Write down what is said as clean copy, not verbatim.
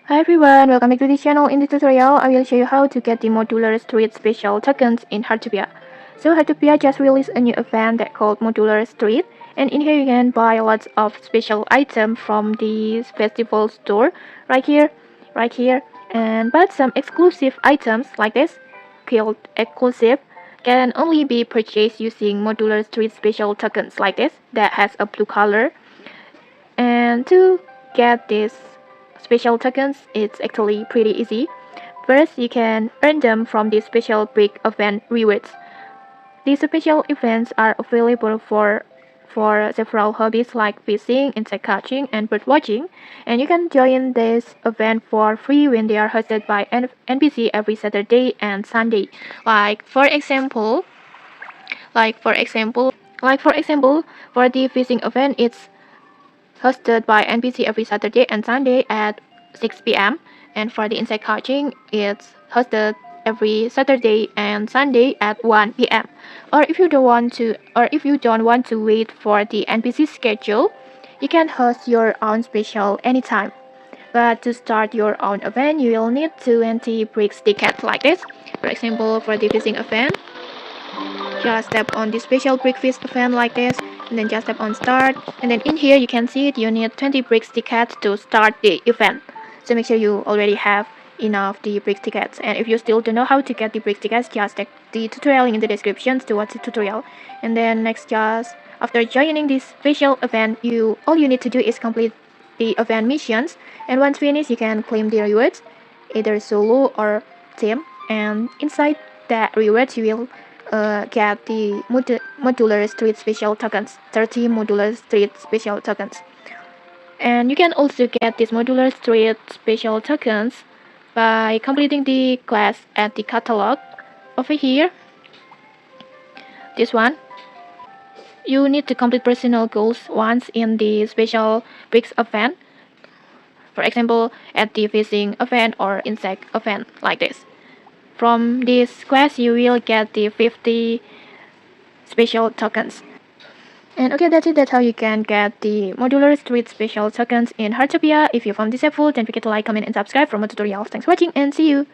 Hi everyone, welcome back to this channel. In this tutorial, I will show you how to get the Modular Street special tokens in Heartopia. So Heartopia just released a new event that called Modular Street, and in here you can buy lots of special items from the festival store right here, but some exclusive items like this, called exclusive, can only be purchased using Modular Street special tokens like this that has a blue color. And to get these special tokens, it's actually pretty easy. First, you can earn them from the special brick event rewards. These special events are available for several hobbies like fishing, insect catching, and bird watching, and you can join this event for free when they are hosted by NPC every Saturday and Sunday. Like for example, for the fishing event, it's hosted by NPC every Saturday and Sunday at 6 p.m. And for the insect catching, it's hosted every Saturday and Sunday at 1 p.m. Or if you don't want to wait for the NPC schedule, you can host your own special anytime. But to start your own event, you will need 20 bricks tickets like this. For example, for the fishing event, just tap on the special brick fish event like this, and then just tap on start, and then in here you can see it, you need 20 bricks tickets to start the event. So make sure you already have enough the brick tickets, and if you still don't know how to get the brick tickets, just check the tutorial in the description to watch the tutorial. And then next, just after joining this special event, all you need to do is complete the event missions, and once finished you can claim the rewards, either solo or team, and inside that rewards you will get the Modular Street special tokens, 30 Modular Street special tokens. And you can also get these Modular Street special tokens by completing the quest at the catalog over here. This one. You need to complete personal goals once in the special bricks event. For example, at the fishing event or insect event like this. From this quest, you will get the 50 special tokens. And okay, that's it. That's how you can get the Modular Street special tokens in Heartopia. If you found this helpful, don't forget to like, comment, and subscribe for more tutorials. Thanks for watching, and see you!